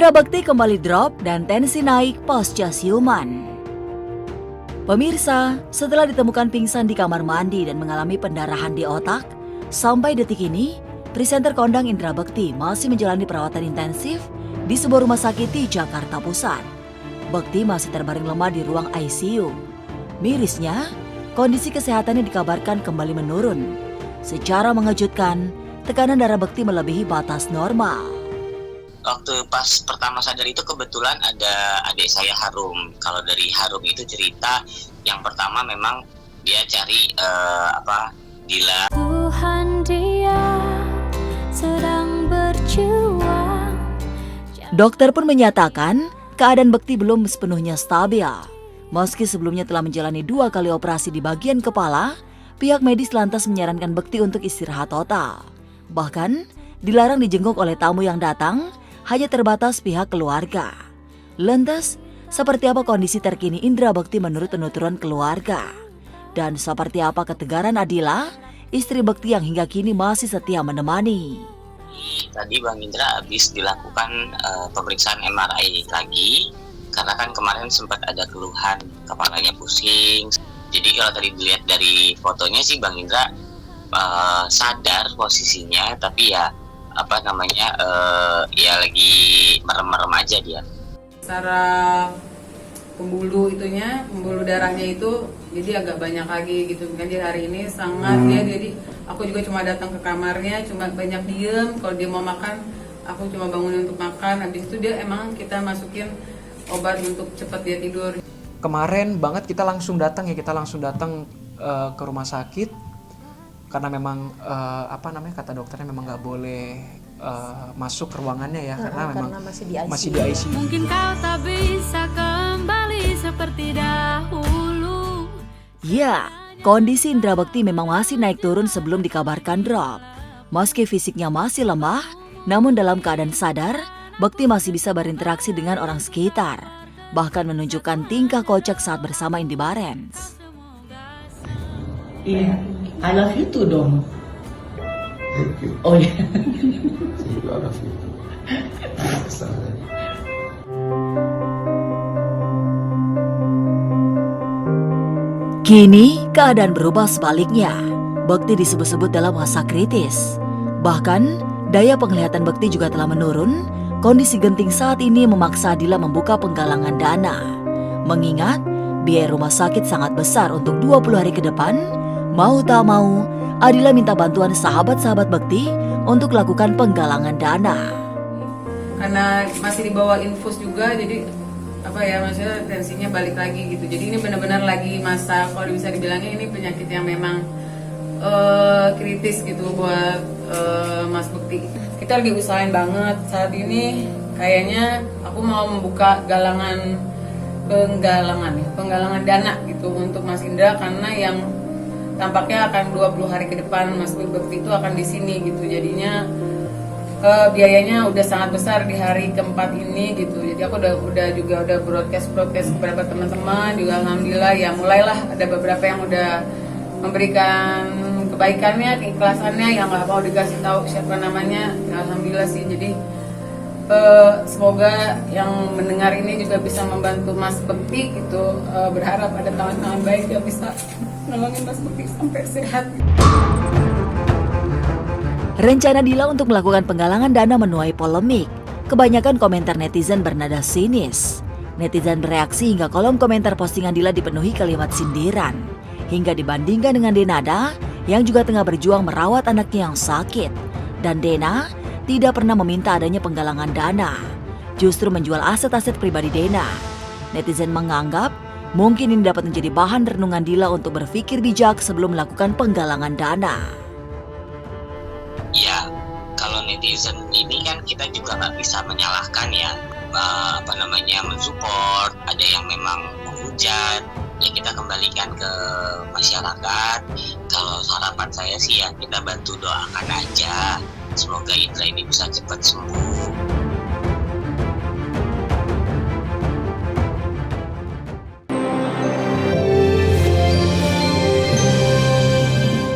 Indra Bekti kembali drop dan tensi naik pasca siuman. Pemirsa, setelah ditemukan pingsan di kamar mandi dan mengalami pendarahan di otak, sampai detik ini, presenter kondang Indra Bekti masih menjalani perawatan intensif di sebuah rumah sakit di Jakarta Pusat. Bekti masih terbaring lemah di ruang ICU. Mirisnya, kondisi kesehatannya dikabarkan kembali menurun. Secara mengejutkan, tekanan darah Bekti melebihi batas normal. Waktu pas pertama sadar itu kebetulan ada adik saya Harum. Kalau dari Harum itu cerita yang pertama memang dia cari Dila. Tuhan dia sedang berjuang. Dokter pun menyatakan keadaan Bekti belum sepenuhnya stabil. Meski sebelumnya telah menjalani 2 kali operasi di bagian kepala, pihak medis lantas menyarankan Bekti untuk istirahat total. Bahkan dilarang dijenguk oleh tamu yang datang, hanya terbatas pihak keluarga. Lantas, seperti apa kondisi terkini Indra Bekti menurut penuturan keluarga? Dan seperti apa ketegaran Adila, istri Bekti yang hingga kini masih setia menemani? Tadi Bang Indra habis dilakukan pemeriksaan MRI lagi, karena kan kemarin sempat ada keluhan kepalanya pusing. Jadi kalau tadi dilihat dari fotonya sih Bang Indra sadar posisinya, tapi ya lagi merem-merem aja dia. Secara pembuluh darahnya itu jadi agak banyak lagi gitu kan. Jadi hari ini sangat jadi aku juga cuma datang ke kamarnya, cuma banyak diem. Kalau dia mau makan, aku cuma bangunin untuk makan. Habis itu dia emang kita masukin obat untuk cepat dia tidur. Kemarin banget kita langsung datang ke rumah sakit. Karena memang kata dokternya memang nggak boleh masuk ke ruangannya ya, karena memang masih di ICU. Mungkin kau tak bisa kembali seperti dahulu. Ya, kondisi Indra Bekti memang masih naik turun sebelum dikabarkan drop. Meski fisiknya masih lemah, namun dalam keadaan sadar, Bekti masih bisa berinteraksi dengan orang sekitar. Bahkan menunjukkan tingkah kocak saat bersama Indy Barens. Iya, I love you too dong. Thank you. Oh iya. See you, I love you too. Kini keadaan berubah sebaliknya. Bekti disebut-sebut dalam masa kritis. Bahkan daya penglihatan Bekti juga telah menurun. Kondisi genting saat ini memaksa Adila membuka penggalangan dana. Mengingat biaya rumah sakit sangat besar untuk 20 hari ke depan, mau tak mau, Adila minta bantuan sahabat-sahabat Bekti untuk lakukan penggalangan dana. Karena masih dibawa infus juga, jadi maksudnya tensinya balik lagi gitu. Jadi ini benar-benar lagi masa, kalau bisa dibilangnya ini penyakit yang memang kritis gitu buat Mas Bekti. Kita lagi usahain banget saat ini. Kayaknya aku mau membuka penggalangan dana gitu untuk Mas Indra, karena yang tampaknya akan 20 hari ke depan Mas Bekti itu akan di sini gitu. Jadinya biayanya udah sangat besar di hari keempat ini gitu. Jadi aku udah broadcast beberapa teman-teman juga, alhamdulillah ya mulailah ada beberapa yang udah memberikan kebaikannya, keikhlasannya, yang nggak mau dikasih tahu siapa namanya. Ya, alhamdulillah sih. Jadi semoga yang mendengar ini juga bisa membantu Mas Bekti gitu. Berharap ada tangan-tangan baik yang bisa nolongin Mas Bekti sampai sehat. Rencana Dila untuk melakukan penggalangan dana menuai polemik. Kebanyakan komentar netizen bernada sinis. Netizen bereaksi hingga kolom komentar postingan Dila dipenuhi kalimat sindiran. Hingga dibandingkan dengan Denada yang juga tengah berjuang merawat anaknya yang sakit. Dan Dena tidak pernah meminta adanya penggalangan dana, justru menjual aset-aset pribadi Dena. Netizen menganggap mungkin ini dapat menjadi bahan renungan Dila untuk berpikir bijak sebelum melakukan penggalangan dana. Ya, kalau netizen ini kan kita juga nggak bisa menyalahkan ya, mensupport, ada yang memang menghujat, ya kita kembalikan ke masyarakat. Kalau harapan saya sih ya kita bantu doakan aja, semoga Indra ini bisa cepat sembuh.